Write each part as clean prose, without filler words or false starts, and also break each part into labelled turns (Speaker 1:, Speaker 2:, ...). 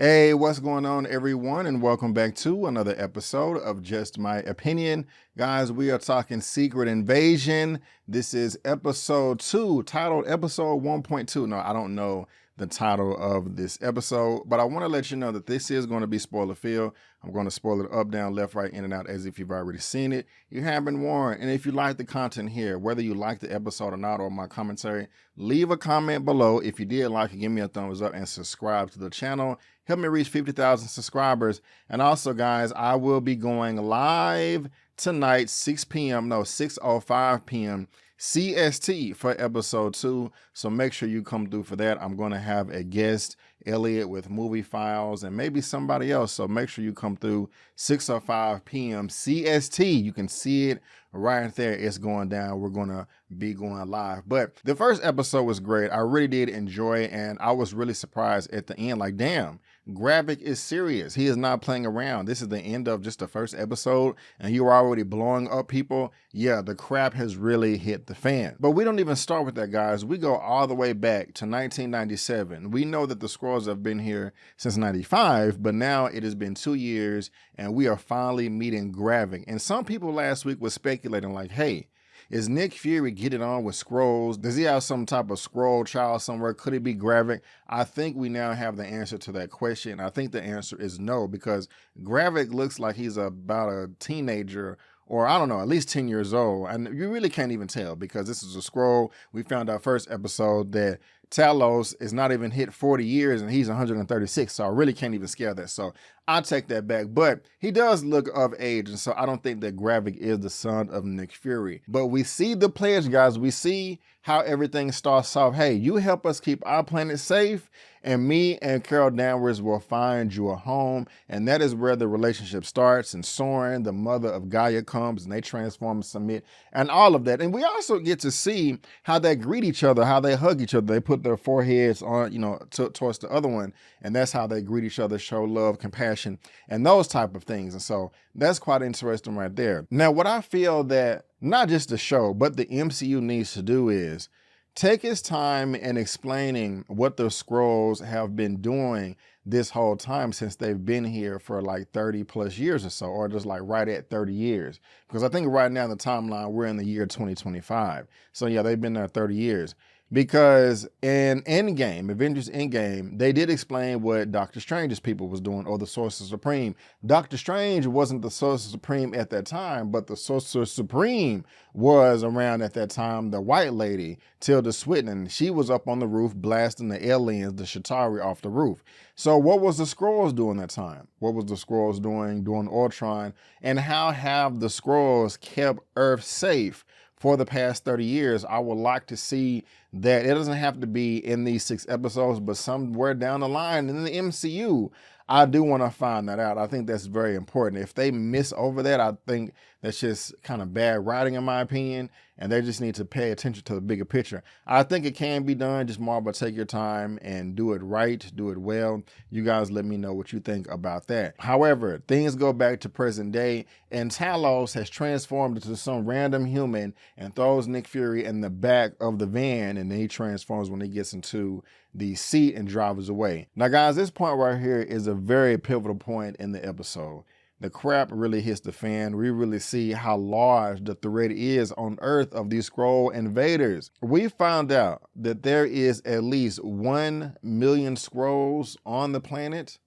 Speaker 1: Hey, what's going on, everyone, and welcome back to another episode of Just My Opinion. Guys, we are talking Secret Invasion. This is episode 2, titled episode 1.2. No, I don't know the title of this episode, but I want to let you know that this is going to be spoiler-filled. I'm going to spoil it up, down, left, right, in and out as if you've already seen it. You have been warned. And if you like the content here, whether you like the episode or not, or my commentary, leave a comment below. If you did like it, give me a thumbs up and subscribe to the channel. Help me reach 50,000 subscribers. And also, guys, I will be going live tonight, 6:05 p.m. CST for episode 2. So make sure you come through for that. I'm going to have a guest, Elliot, with movie files and maybe somebody else. So make sure you come through 6:05 p.m. CST. You can see it right there. It's going down. We're going to be going live. But the first episode was great. I really did enjoy it. And I was really surprised at the end. Like, damn. Gravik is serious. He is not playing around. This is the end of just the first episode and you are already blowing up people. Yeah, the crap has really hit the fan. But we don't even start with that, guys. We go all the way back to 1997. We know that the Skrulls have been here since 95, but now it has been 2 years and we are finally meeting Gravik. And some people last week were speculating like, hey, is Nick Fury getting on with Skrulls? Does he have some type of Skrull child somewhere? Could it be Gravik? I think we now have the answer to that question. I think the answer is no, because Gravik looks like he's about a teenager, or I don't know, at least 10 years old. And you really can't even tell because this is a Skrull. We found out first episode that Talos is not even hit 40 years and he's 136. So I really can't even scale that. So I'll take that back. But he does look of age. And so I don't think that Gravik is the son of Nick Fury. But we see the pledge, guys. We see how everything starts off. Hey, you help us keep our planet safe, and me and Carol Danvers will find you a home. And that is where the relationship starts. And Soren, the mother of Gaia, comes and they transform and submit and all of that. And we also get to see how they greet each other, how they hug each other. They put their foreheads on, towards the other one. And that's how they greet each other, show love, compassion, and those type of things. And so that's quite interesting right there. Now, what I feel that not just the show, but the MCU needs to do is take its time in explaining what the Skrulls have been doing this whole time since they've been here for like 30 plus years or so, or just like right at 30 years. Because I think right now in the timeline, we're in the year 2025. So yeah, they've been there 30 years. Because in Endgame, Avengers Endgame, they did explain what Doctor Strange's people was doing, or the Sorcerer Supreme. Doctor Strange wasn't the Sorcerer Supreme at that time, but the Sorcerer Supreme was around at that time. The white lady, Tilda Swinton, she was up on the roof blasting the aliens, the Chitauri, off the roof. So what was the Skrulls doing that time? What was the Skrulls doing during Ultron? And how have the Skrulls kept Earth safe for the past 30 years? I would like to see that. It doesn't have to be in these 6 episodes, but somewhere down the line in the MCU, I do want to find that out. I think that's very important. If they miss over that, I think that's just kind of bad writing in my opinion, and they just need to pay attention to the bigger picture. I think it can be done, just more, but take your time and do it right, do it well. You guys let me know what you think about that. However, things go back to present day, and Talos has transformed into some random human and throws Nick Fury in the back of the van, and then he transforms when he gets into the seat and drives away. Now, guys, this point right here is a very pivotal point in the episode. The crap really hits the fan. We really see how large the threat is on Earth of these Skrull invaders. We found out that there is at least 1 million Skrulls on the planet.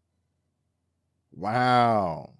Speaker 1: Wow.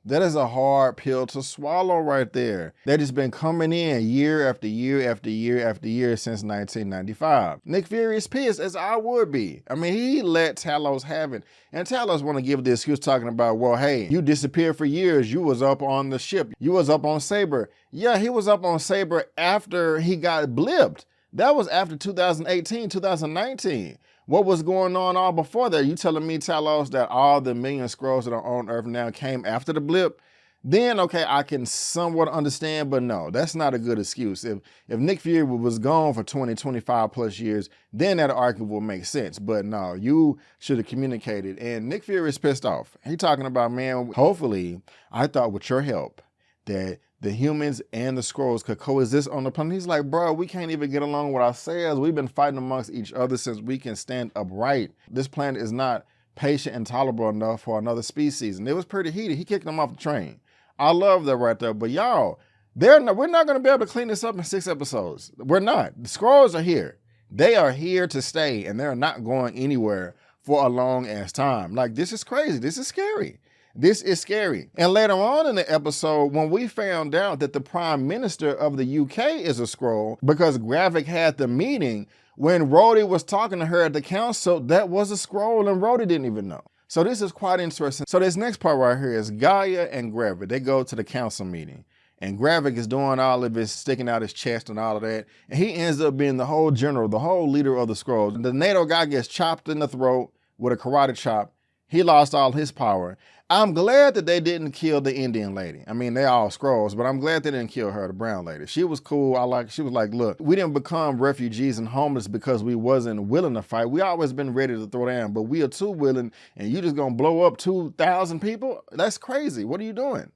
Speaker 1: That is a hard pill to swallow right there. That has been coming in year after year after year after year since 1995. Nick Fury is pissed, as I would be. I mean, he let Talos have it. And Talos want to give the excuse talking about, well, hey, you disappeared for years. You was up on the ship. You was up on Saber. Yeah, he was up on Saber after he got blipped. That was after 2018, 2019. What was going on all before that? You telling me, Talos, that all the million Skrulls that are on Earth now came after the blip? Then, okay, I can somewhat understand, but no, that's not a good excuse. If Nick Fury was gone for 20, 25 plus years, then that argument will make sense. But no, you should have communicated. And Nick Fury is pissed off. He talking about, man, hopefully, I thought with your help that the humans and the Skrulls could coexist on the planet. He's like, bro, we can't even get along with ourselves. We've been fighting amongst each other since we can stand upright. This planet is not patient and tolerable enough for another species. And it was pretty heated. He kicked them off the train. I love that right there. But y'all, we're not going to be able to clean this up in 6 episodes. We're not. The Skrulls are here. They are here to stay, and they're not going anywhere for a long ass time. Like, this is crazy. This is scary. This is scary. And later on in the episode, when we found out that the Prime Minister of the UK is a Skrull, because Gravik had the meeting, when Rhodey was talking to her at the council, that was a Skrull, and Rhodey didn't even know. So this is quite interesting. So this next part right here is Gaia and Gravik. They go to the council meeting. And Gravik is doing all of his, sticking out his chest and all of that. And he ends up being the whole general, the whole leader of the Skrulls. The NATO guy gets chopped in the throat with a karate chop. He lost all his power. I'm glad that they didn't kill the Indian lady. I mean, they all Skrulls, but I'm glad they didn't kill her, the brown lady. She was cool. She was like, look, we didn't become refugees and homeless because we wasn't willing to fight. We always been ready to throw down, but we are too willing, and you just gonna blow up 2,000 people? That's crazy. What are you doing?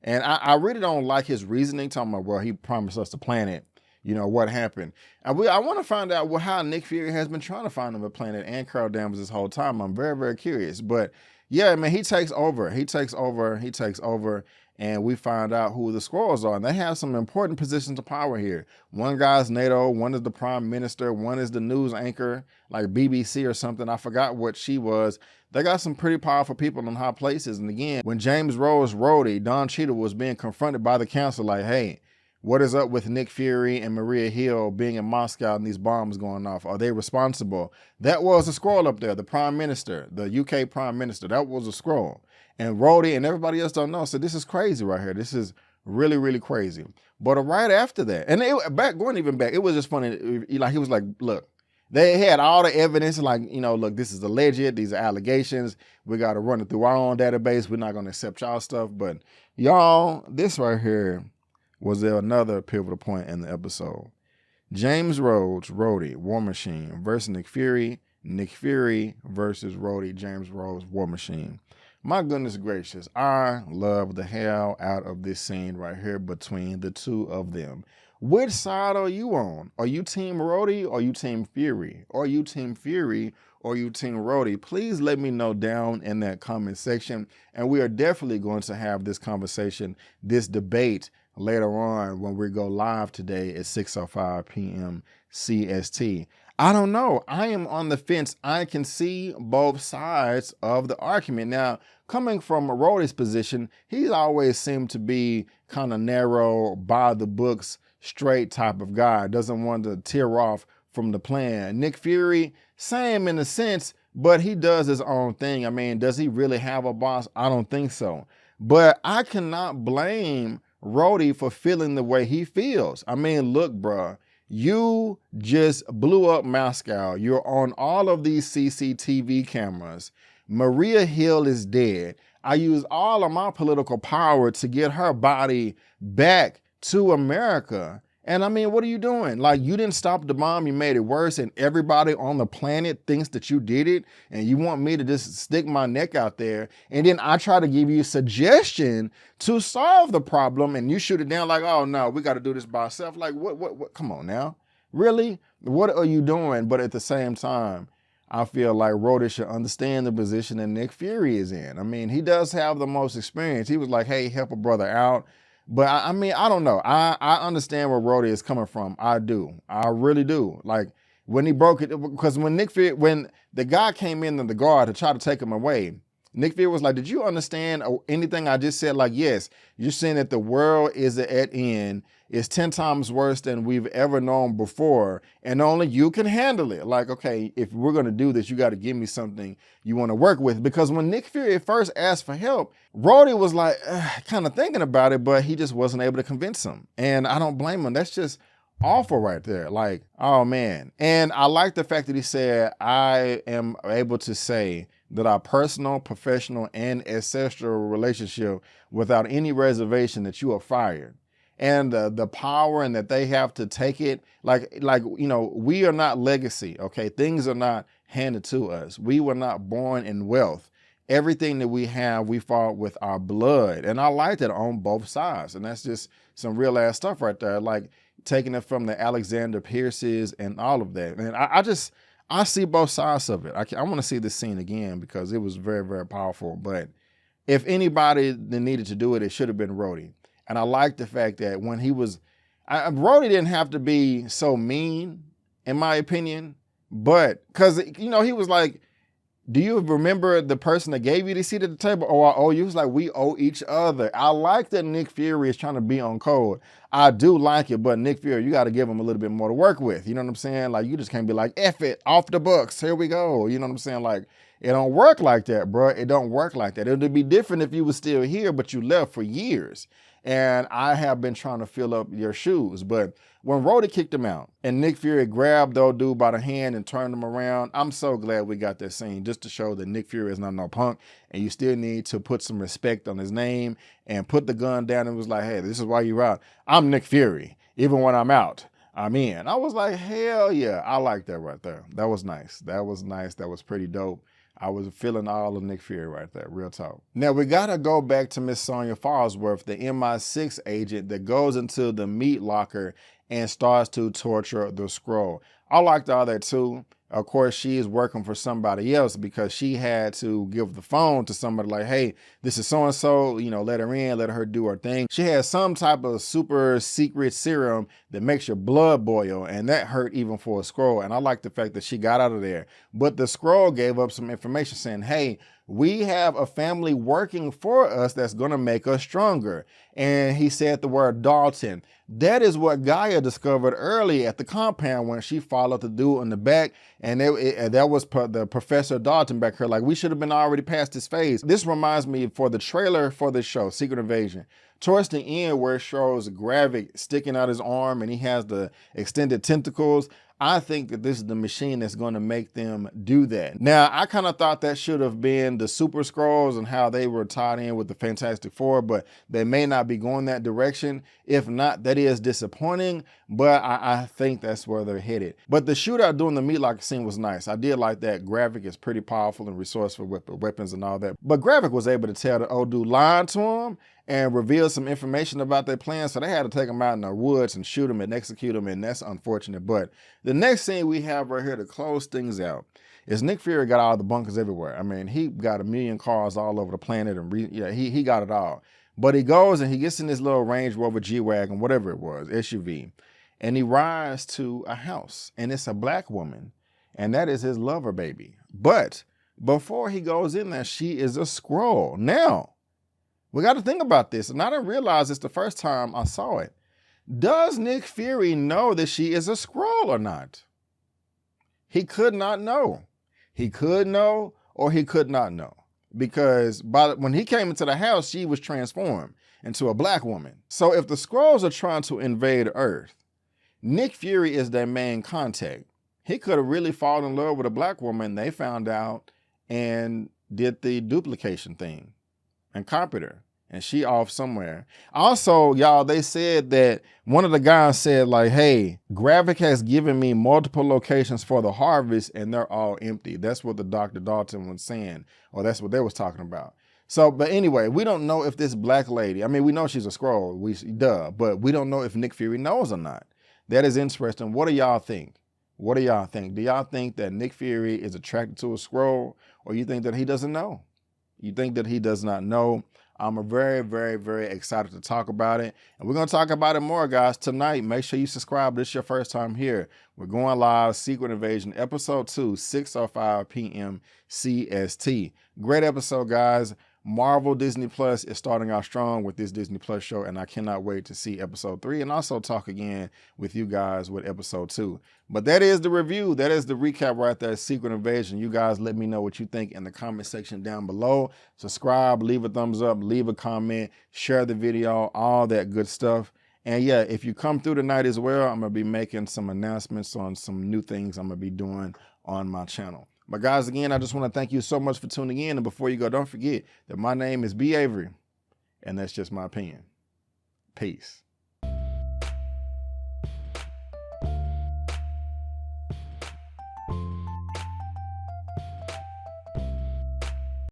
Speaker 1: And I really don't like his reasoning, talking about, well, he promised us the planet, you know, what happened. I want to find out how Nick Fury has been trying to find him a planet and Carol Danvers this whole time. I'm very, very curious. But yeah, man, he takes over, and we find out who the Skrulls are. And they have some important positions of power here. One guy's NATO, one is the Prime Minister, one is the news anchor, like BBC or something. I forgot what she was. They got some pretty powerful people in high places. And again, when James Rose Rhodey, Don Cheadle, was being confronted by the council, like, hey, what is up with Nick Fury and Maria Hill being in Moscow and these bombs going off? Are they responsible? That was a Skrull up there, the Prime Minister, the UK Prime Minister. That was a Skrull. And Rhodey and everybody else don't know. So this is crazy right here. This is really, really crazy. But right after that, and going even back, it was just funny. Like, he was like, look, they had all the evidence, like, you know, look, this is alleged, these are allegations. We got to run it through our own database. We're not going to accept y'all stuff. But y'all, this right here was another pivotal point in the episode. James Rhodes, Rhodey, War Machine versus Nick Fury versus Rhodey, James Rhodes, War Machine. My goodness gracious, I love the hell out of this scene right here between the two of them. Which side are you on? Are you Team Rhodey or are you Team Fury? Are you Team Fury or are you Team Rhodey? Please let me know down in that comment section. And we are definitely going to have this conversation, this debate later on when we go live today at 6:05 p.m. CST. I don't know. I am on the fence. I can see both sides of the argument. Now, coming from Rhodey's position, he's always seemed to be kind of narrow, by the books, straight type of guy. Doesn't want to tear off from the plan. Nick Fury, same in a sense, but he does his own thing. I mean, does he really have a boss? I don't think so. But I cannot blame Rhodey for feeling the way he feels. I mean, look, bruh, you just blew up Moscow. You're on all of these CCTV cameras. Maria Hill is dead. I used all of my political power to get her body back to America. And I mean, what are you doing? Like, you didn't stop the bomb, you made it worse, and everybody on the planet thinks that you did it, and you want me to just stick my neck out there, and then I try to give you a suggestion to solve the problem, and you shoot it down like, oh no, we got to do this by ourselves. Like, what, come on now. Really? What are you doing? But at the same time, I feel like Rhodey should understand the position that Nick Fury is in. I mean, he does have the most experience. He was like, hey, help a brother out. But I mean, I don't know. I understand where Rhodey is coming from. I do. I really do. Like, when he broke it, because when the guy came in the guard to try to take him away, Nick Fury was like, did you understand anything I just said? Like, yes, you're saying that the world is at end. It's 10 times worse than we've ever known before, and only you can handle it. Like, okay, if we're going to do this, you got to give me something you want to work with. Because when Nick Fury first asked for help, Rhodey was like, kind of thinking about it, but he just wasn't able to convince him. And I don't blame him. That's just awful right there. Like, oh man. And I like the fact that he said, I am able to say that our personal, professional, and ancestral relationship without any reservation that you are fired. And the power and that they have to take it, like, you know, we are not legacy, okay? Things are not handed to us. We were not born in wealth. Everything that we have, we fought with our blood. And I like that on both sides. And that's just some real ass stuff right there. Like, taking it from the Alexander Pierces and all of that. And I see both sides of it. I want to see this scene again because it was very, very powerful. But if anybody that needed to do it, it should have been Rhodey. And I like the fact that when he was, Rhodey didn't have to be so mean, in my opinion. But because, you know, he was like, do you remember the person that gave you the seat at the table? Oh, I owe you. It's like, we owe each other. I like that Nick Fury is trying to be on code. I do like it, but Nick Fury, you got to give him a little bit more to work with. You know what I'm saying? Like, you just can't be like, F it, off the books, here we go. You know what I'm saying? Like, it don't work like that, bro. It don't work like that. It would be different if you were still here, but you left for years. And I have been trying to fill up your shoes. But when Rhodey kicked him out and Nick Fury grabbed the old dude by the hand and turned him around, I'm so glad we got that scene just to show that Nick Fury is not no punk and you still need to put some respect on his name and put the gun down and was like, hey, this is why you're out. I'm Nick Fury. Even when I'm out, I'm in. I was like, hell yeah. I like that right there. That was nice. That was nice. That was pretty dope. I was feeling all of Nick Fury right there, real talk. Now, we got to go back to Miss Sonya Falsworth, the MI6 agent that goes into the meat locker and starts to torture the Skrull. I liked all that too. Of course, she is working for somebody else because she had to give the phone to somebody like, hey, this is so-and-so, you know, let her in, let her do her thing. She has some type of super secret serum that makes your blood boil, and that hurt even for a Skrull. And I like the fact that she got out of there. But the Skrull gave up some information saying, hey, we have a family working for us that's going to make us stronger. And he said the word Dalton. That is what Gaia discovered early at the compound when she followed the dude in the back. And that was the Professor Dalton back here. Like, we should have been already past this phase. This reminds me for the trailer for this show, Secret Invasion. Towards the end where it shows Gravik sticking out his arm and he has the extended tentacles, I think that this is the machine that's going to make them do that. Now, I kind of thought that should have been the Super Skrulls and how they were tied in with the Fantastic Four, but they may not be going that direction. If not, that is disappointing, but I think that's where they're headed. But the shootout during the meat locker scene was nice. I did like that. Gravik is pretty powerful and resourceful with the weapons and all that. But Gravik was able to tell the old dude lying to him and reveal some information about their plan, so they had to take him out in the woods and shoot him and execute him, and that's unfortunate. But the next scene we have right here to close things out is Nick Fury got all the bunkers everywhere. I mean, he got 1 million cars all over the planet, and he got it all. But he goes and he gets in this little Range Rover G-Wagon, whatever it was, SUV, and he rides to a house, and it's a black woman, and that is his lover baby. But before he goes in there, she is a Skrull. Now, we got to think about this, and I didn't realize this the first time I saw it. Does Nick Fury know that she is a Skrull or not? He could not know. He could know or he could not know. Because when he came into the house, she was transformed into a black woman. So if the Skrulls are trying to invade Earth, Nick Fury is their main contact. He could have really fallen in love with a black woman. They found out and did the duplication thing and copied her, and she off somewhere. Also, y'all, they said that one of the guys said like, hey, Gravik has given me multiple locations for the harvest and they're all empty. That's what the Dr. Dalton was saying, or that's what they was talking about. So, but anyway, we don't know if this black lady, I mean, we know she's a Skrull, but we don't know if Nick Fury knows or not. That is interesting. What do y'all think? What do y'all think? Do y'all think that Nick Fury is attracted to a Skrull, or you think that he doesn't know? You think that he does not know? I'm very, very, very excited to talk about it. And we're going to talk about it more, guys, tonight. Make sure you subscribe. This is your first time here. We're going live, Secret Invasion, Episode 2, 6:05 p.m. CST. Great episode, guys. Marvel Disney Plus is starting out strong with this Disney Plus show, and I cannot wait to see Episode 3 and also talk again with you guys with Episode 2. But that is the review. That is the recap right there, Secret Invasion. You guys let me know what you think in the comment section down below. Subscribe, leave a thumbs up, leave a comment, share the video, all that good stuff. And yeah, if you come through tonight as well, I'm going to be making some announcements on some new things I'm going to be doing on my channel. But guys, again, I just want to thank you so much for tuning in. And before you go, don't forget that my name is B. Avery, and that's just my opinion. Peace.